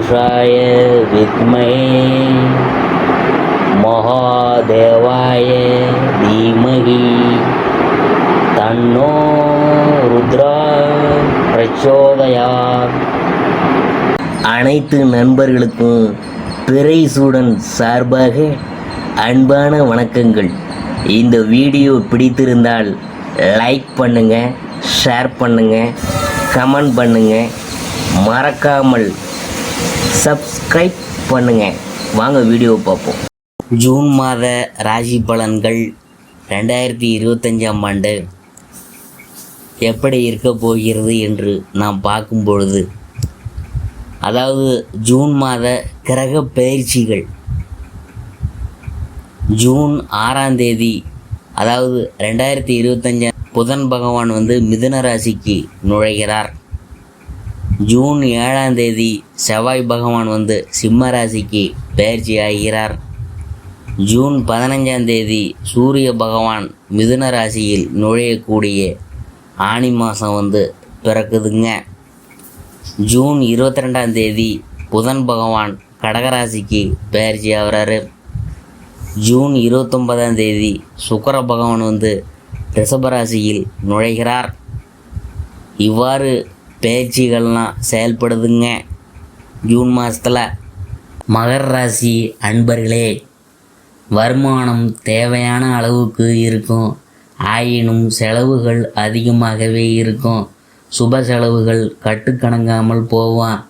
पुरुषाय विद्महे महादेवाय धीमहि तन्नो रुद्रा प्रचोदयात्. அனைத்து நண்பர்களுக்கும் பிறைசூடன் சார்பாக அன்பான வணக்கங்கள். இந்த வீடியோ பிடித்திருந்தால் லைக் பண்ணுங்கள், ஷேர் பண்ணுங்கள், கமெண்ட் பண்ணுங்கள், மறக்காமல் சப்ஸ்கிரைப் பண்ணுங்கள். வாங்க வீடியோ பார்ப்போம். ஜூன் மாத ராசி பலன்கள் 2025ஆம் ஆண்டு எப்படி இருக்க போகிறது என்று நாம் பார்க்கும் பொழுது, அதாவது ஜூன் மாத கிரக பயிற்சிகள் ஜூன் 6ஆம் தேதி, அதாவது 2025 புதன் பகவான் மிதுன ராசிக்கு நுழைகிறார். ஜூன் 7ஆம் தேதி செவ்வாய் பகவான் சிம்ம ராசிக்கு பயிற்சி ஆகிறார். ஜூன் 15ஆம் தேதி சூரிய பகவான் மிதுன ராசியில் நுழையக்கூடிய ஆனி மாதம் பிறக்குதுங்க. ஜூன் 22ஆம் தேதி புதன் பகவான் கடகராசிக்கு பயிற்சி ஆகிறாரு. ஜூன் 29ஆம் தேதி சுக்கிர பகவான் ரிஷபராசியில் நுழைகிறார். இவ்வாறு பயிற்சிகள்லாம் செயல்படுதுங்க ஜூன் மாதத்தில். மகர ராசி அன்பர்களே, வருமானம் தேவையான அளவுக்கு இருக்கும், ஆயினும் செலவுகள் அதிகமாகவே இருக்கும். சுப செலவுகள் கட்டுக்கணங்காமல் போவான்.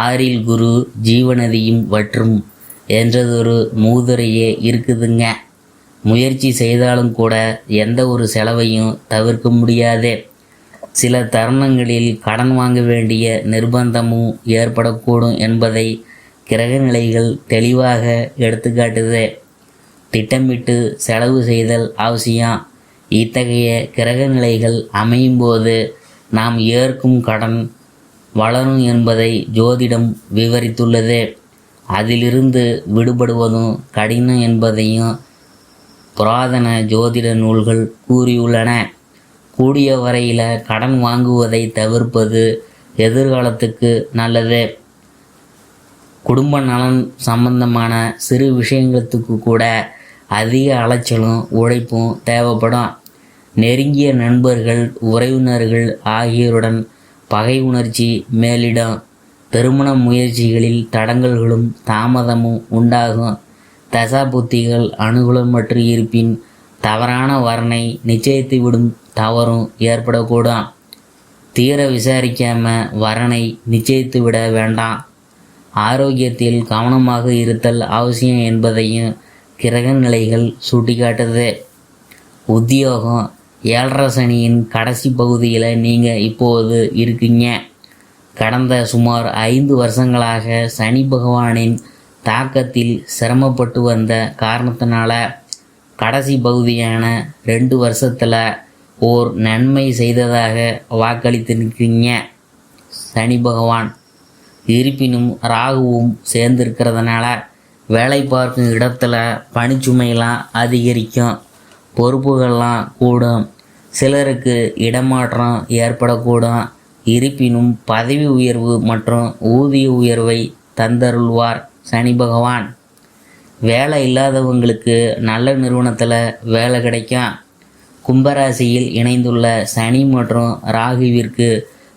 6இல் குரு ஜீவநதியும் வற்றும் என்றதொரு மூதுரையே இருக்குதுங்க. முயற்சி செய்தாலும் கூட எந்த ஒரு செலவையும் தவிர்க்க முடியாது. சில தருணங்களில் கடன் வாங்க வேண்டிய நிர்பந்தமும் ஏற்படக்கூடும் என்பதை கிரகநிலைகள் தெளிவாக எடுத்துக்காட்டுது. திட்டமிட்டு செலவு செய்தல் அவசியம். இத்தகைய கிரகநிலைகள் அமையும் போது நாம் ஏற்கும் கடன் வளரும் என்பதை ஜோதிடம் விவரித்துள்ளது. அதிலிருந்து விடுபடுவதும் கடினம் என்பதையும் புராதன ஜோதிட நூல்கள் கூறியுள்ளன. கூடிய வரையில் கடன் வாங்குவதை தவிர்ப்பது எதிர்காலத்துக்கு நல்லது. குடும்ப நலன் சம்பந்தமான சிறு விஷயங்களுக்கு கூட அதிக அலைச்சலும் உழைப்பும் தேவைப்படும். நெருங்கிய நண்பர்கள், உறவினர்கள் ஆகியோருடன் பகை உணர்ச்சி மேலிடும். திருமண முயற்சிகளில் தடங்கல்களும் தாமதமும் உண்டாகும். தசாபுத்திகள் அனுகூலமற்று இருப்பின் தவறான வரனை நிச்சயித்துவிடும் தவறும் ஏற்படக்கூடும். தீர விசாரிக்காமல் வரனை நிச்சயித்து விட வேண்டாம். ஆரோக்கியத்தில் கவனமாக இருத்தல் அவசியம் என்பதையும் கிரக நிலைகள் சுட்டிக்காட்டுது. உத்தியோகம், 7.5 சனியின் கடைசி பகுதியில் நீங்கள் இப்போது இருக்கீங்க. கடந்த சுமார் 5 வருஷங்களாக சனி பகவானின் தாக்கத்தில் சிரமப்பட்டு வந்த காரணத்தினால கடைசி பகுதியான 2 வருஷத்தில் ஓர் நன்மை செய்ததாக வாக்களித்திருக்கீங்க சனி பகவான். இருப்பினும் ராகுவும் சேர்ந்திருக்கிறதுனால வேலை பார்க்கும் இடத்துல பணிச்சுமையெல்லாம் அதிகரிக்கும், பொறுப்புகள்லாம் கூடும். சிலருக்கு இடமாற்றம் ஏற்படக்கூடும். இருப்பினும் பதவி உயர்வு மற்றும் ஊதிய உயர்வை தந்தருள்வார் சனி பகவான். வேலை இல்லாதவங்களுக்கு நல்ல நிறுவனத்தில் வேலை கிடைக்கும். கும்பராசியில் இணைந்துள்ள சனி மற்றும் ராகுவிற்கு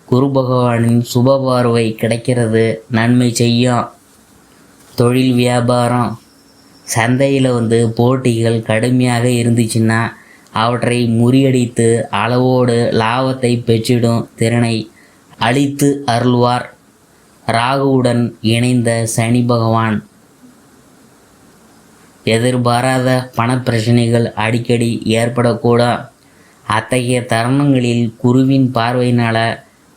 குரு பகவானின் சுப பார்வை கிடைக்கிறது நன்மை செய்யும். தொழில் வியாபாரம், சந்தையில் போட்டிகள் கடுமையாக இருந்துச்சுன்னா அவற்றை முறியடித்து அளவோடு லாபத்தை பெற்றிடும் திறனை அளித்து அருள்வார் ராகுவுடன் இணைந்த சனி பகவான். எதிர்பாராத பணப்பிரச்சனைகள் அடிக்கடி ஏற்படக்கூடும். அத்தகைய தருணங்களில் குருவின் பார்வையினால்,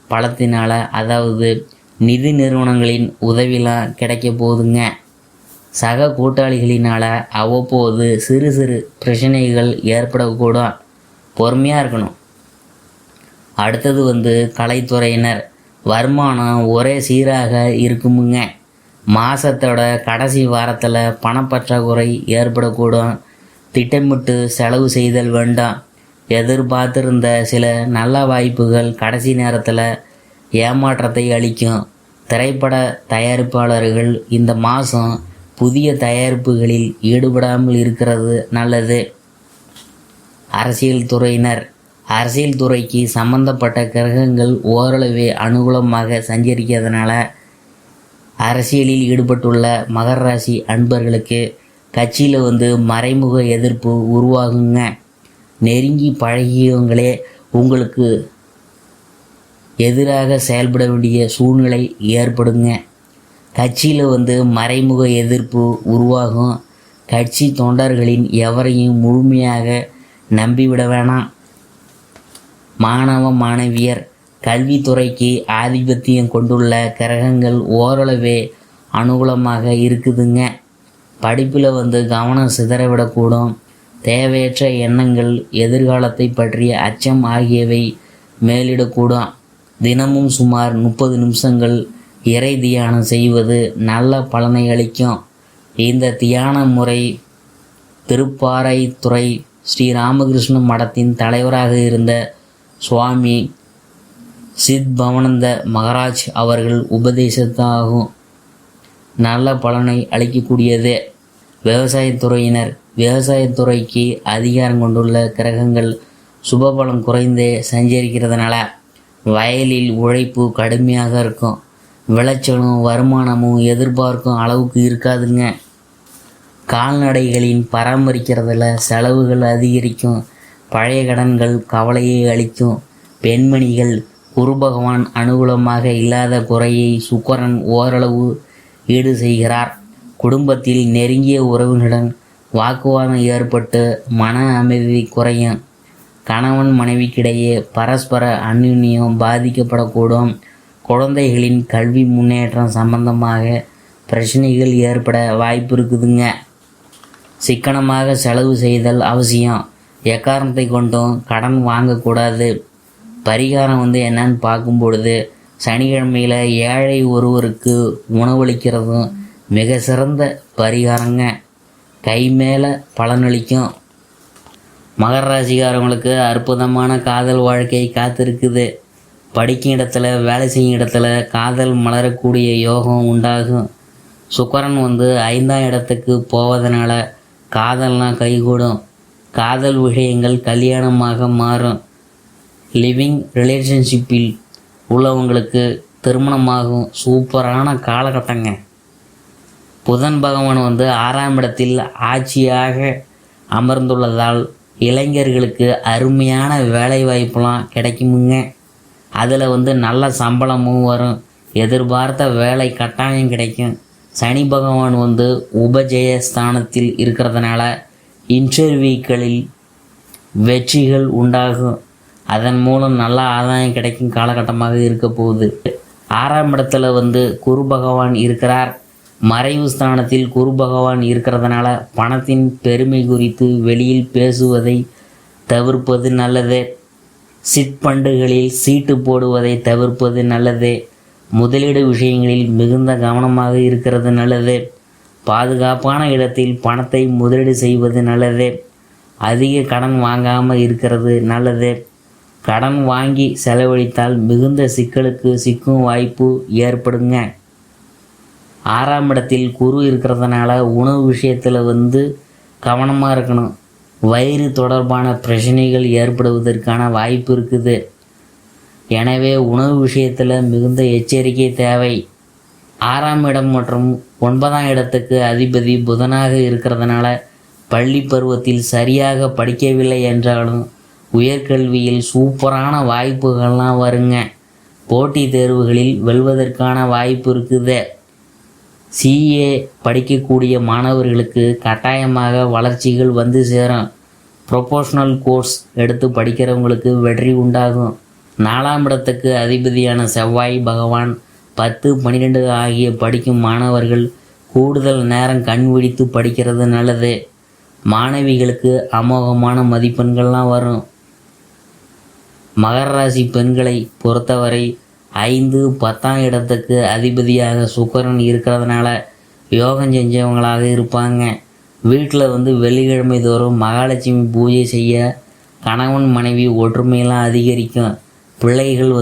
பலத்தினால், அதாவது நிதி நிறுவனங்களின் உதவிலாம் கிடைக்க போதுங்க. சக கூட்டாளிகளினால் அவ்வப்போது சிறு சிறு பிரச்சனைகள் ஏற்படக்கூடும். பொறுமையாக இருக்கணும். அடுத்தது கலைத்துறையினர், வருமானம் ஒரே சீராக இருக்குமுங்க. மாதத்தோட கடைசி வாரத்தில் பணப்பற்றாக்குறை ஏற்படக்கூடும். திட்டமிட்டு செலவு செய்தல் வேண்டாம். எதிர்பார்த்திருந்த சில நல்ல வாய்ப்புகள் கடைசி நேரத்தில் ஏமாற்றத்தை அளிக்கும். திரைப்பட தயாரிப்பாளர்கள் இந்த மாதம் புதிய தயாரிப்புகளில் ஈடுபடாமல் இருக்கிறது நல்லது. அரசியல் துறையினர், அரசியல் துறைக்கு சம்பந்தப்பட்ட கிரகங்கள் ஓரளவே அனுகூலமாக சஞ்சரிக்கிறதுனால அரசியலில் ஈடுபட்டுள்ள மகர ராசி அன்பர்களுக்கு கட்சியில் மறைமுக எதிர்ப்பு உருவாகுங்க. நெருங்கி பழகியவங்களே உங்களுக்கு எதிராக செயல்பட வேண்டிய சூழ்நிலை ஏற்படுங்க. கட்சியில் மறைமுக எதிர்ப்பு உருவாகும். கட்சி தொண்டர்களின் எவரையும் முழுமையாக நம்பிவிட வேணாம். மாணவ மாணவியர், கல்வித்துறைக்கு ஆதிபத்தியம் கொண்டுள்ள கிரகங்கள் ஓரளவே அனுகூலமாக இருக்குதுங்க. படிப்பில் கவனம் சிதறவிடக்கூடும். தேவையற்ற எண்ணங்கள், எதிர்காலத்தை பற்றிய அச்சம் ஆகியவை மேலிடக்கூடும். தினமும் சுமார் 30 நிமிஷங்கள் இறை தியானம் செய்வது நல்ல பலனை அளிக்கும். இந்த தியான முறை திருப்பாறைத்துறை ஸ்ரீராமகிருஷ்ண மடத்தின் தலைவராக இருந்த சுவாமி சித்பவானந்த மகாராஜ் அவர்கள் உபதேசத்தாகும். நல்ல பலனை அளிக்கக்கூடியது. விவசாயத்துறையினர், விவசாயத்துறைக்கு அதிகாரம் கொண்டுள்ள கிரகங்கள் சுபபலம் குறைந்தே சஞ்சரிக்கிறதுனால வயலில் உழைப்பு கடுமையாக இருக்கும். விளைச்சலும் வருமானமும் எதிர்பார்க்கும் அளவுக்கு இருக்காதுங்க. கால்நடைகளின் பராமரிக்கிறதுல செலவுகள் அதிகரிக்கும். பழைய கடன்கள் கவலையை அளிக்கும். பெண்மணிகள், குரு பகவான் அனுகூலமாக இல்லாத குறையை சுக்கிரன் ஓரளவு ஈடு செய்கிறார். குடும்பத்தில் நெருங்கிய உறவினருடன் வாக்குவாதம் ஏற்பட்டு மன அமைதி குறையும். கணவன் மனைவிக்கிடையே பரஸ்பர அந்யுன்யம் பாதிக்கப்படக்கூடும். குழந்தைகளின் கல்வி முன்னேற்றம் சம்பந்தமாக பிரச்சனைகள் ஏற்பட வாய்ப்பு இருக்குதுங்க. சிக்கனமாக செலவு செய்தல் அவசியம். எக்காரணத்தை கொண்டும் கடன் வாங்கக்கூடாது. பரிகாரம் என்னன்னு பார்க்கும் பொழுது, சனிக்கிழமையில் ஏழை ஒருவருக்கு உணவளிக்கிறதும் மிக சிறந்த பரிகாரங்க. கை மேலே பலனளிக்கும். மகர ராசிக்காரங்களுக்கு அற்புதமான காதல் வாழ்க்கை காத்திருக்குது. படிக்கும் இடத்துல, வேலை செய்யும் இடத்துல காதல் மலரக்கூடிய யோகம் உண்டாகும். சுக்கிரன் 5ஆம் இடத்துக்கு போவதனால காதல்லாம் கைகூடும். காதல் விஷயங்கள் கல்யாணமாக மாறும். லிவிங் ரிலேஷன்ஷிப்பில் உள்ளவங்களுக்கு திருமணமாகும். சூப்பரான காலகட்டங்க. புதன் பகவான் 6ஆம் இடத்தில் ஆட்சியாக அமர்ந்துள்ளதால் இளைஞர்களுக்கு அருமையான வேலை வாய்ப்பெலாம் கிடைக்குமுங்க. அதில் நல்ல சம்பளமும் வரும். எதிர்பார்த்த வேலை கட்டாயம் கிடைக்கும். சனி பகவான் உபஜய ஸ்தானத்தில் இருக்கிறதுனால இன்டர்வியூக்களில் வெற்றிகள் உண்டாகும். அதன் மூலம் நல்ல ஆதாயம் கிடைக்கும் காலகட்டமாக இருக்க போகுது. 6ஆம் இடத்துல குரு பகவான் இருக்கிறார். மறைவு ஸ்தானத்தில் குரு பகவான் இருக்கிறதுனால பணத்தின் பெருமை குறித்து வெளியில் பேசுவதை தவிர்ப்பது நல்லது. சிட்பண்டுகளில் சீட்டு போடுவதை தவிர்ப்பது நல்லது. முதலீடு விஷயங்களில் மிகுந்த கவனமாக இருக்கிறது நல்லது. பாதுகாப்பான இடத்தில் பணத்தை முதலீடு செய்வது நல்லது. அதிக கடன் வாங்காமல் இருக்கிறது நல்லது. கடன் வாங்கி செலவழித்தால் மிகுந்த சிக்கலுக்கு சிக்கும் வாய்ப்பு ஏற்படுங்க. 6ஆம் இடத்தில் குரு இருக்கிறதுனால உணவு விஷயத்தில் கவனமாக இருக்கணும். வயிறு தொடர்பான பிரச்சனைகள் ஏற்படுவதற்கான வாய்ப்பு இருக்குது. எனவே உணவு விஷயத்தில் மிகுந்த எச்சரிக்கை தேவை. 6ஆம் இடம் மற்றும் 9ஆம் இடத்துக்கு அதிபதி புதனாக இருக்கிறதுனால பள்ளி பருவத்தில் சரியாக படிக்கவில்லை என்றாலும் உயர்கல்வியில் சூப்பரான வாய்ப்புகள்லாம் வருங்க. போட்டித் தேர்வுகளில் வெல்வதற்கான வாய்ப்பு இருக்குது. சிஏ படிக்கக்கூடிய மாணவர்களுக்கு கட்டாயமாக வளர்ச்சிகள் சேரும். ப்ரொஃபஷ்னல் கோர்ஸ் எடுத்து படிக்கிறவங்களுக்கு வெற்றி உண்டாகும். 4ஆம் இடத்துக்கு அதிபதியான செவ்வாய் பகவான் 10, 12 ஆகிய படிக்கும் மாணவர்கள் கூடுதல் நேரம் கண் விழித்து படிக்கிறது நல்லது. மாணவிகளுக்கு அமோகமான மதிப்பெண்கள்லாம் வரும். மகர ராசி பெண்களை பொறுத்தவரை 5, 10ஆம் இடத்துக்கு அதிபதியாக சுக்கிரன் இருக்கிறதுனால யோகம் செஞ்சவங்களாக இருப்பாங்க. வீட்டில் வெள்ளிக்கிழமை தோறும் மகாலட்சுமி பூஜை செய்ய கணவன் மனைவி ஒற்றுமையெல்லாம் அதிகரிக்கும். பிள்ளைகள்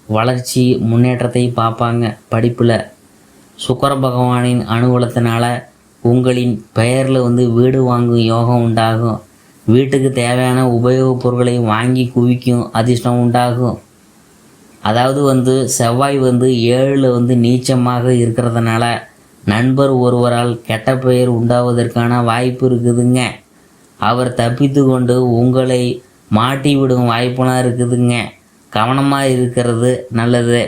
வளர்ச்சி முன்னேற்றத்தை பார்ப்பாங்க. படிப்பில் சுக்கிர பகவானின் அனுகூலத்தினால உங்களின் பெயரில் வீடு வாங்கும் யோகம் உண்டாகும். வீட்டுக்கு தேவையான உபயோகப் பொருட்களை வாங்கி குவிக்கும் அதிர்ஷ்டம் உண்டாகும். அதாவது செவ்வாய் 7ல் நீச்சமாக இருக்கிறதுனால நண்பர் ஒருவரால் கெட்ட பெயர் உண்டாவதற்கான வாய்ப்பு இருக்குதுங்க. அவர் தப்பித்து கொண்டு உங்களை மாட்டி விடும் வாய்ப்பெல்லாம் இருக்குதுங்க. கவனமாக இருக்கிறது நல்லது.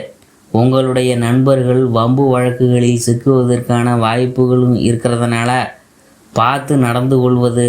உங்களுடைய நண்பர்கள் வம்பு வழக்குகளில் சிக்குவதற்கான வாய்ப்புகளும் இருக்கிறதுனால பார்த்து நடந்து கொள்வது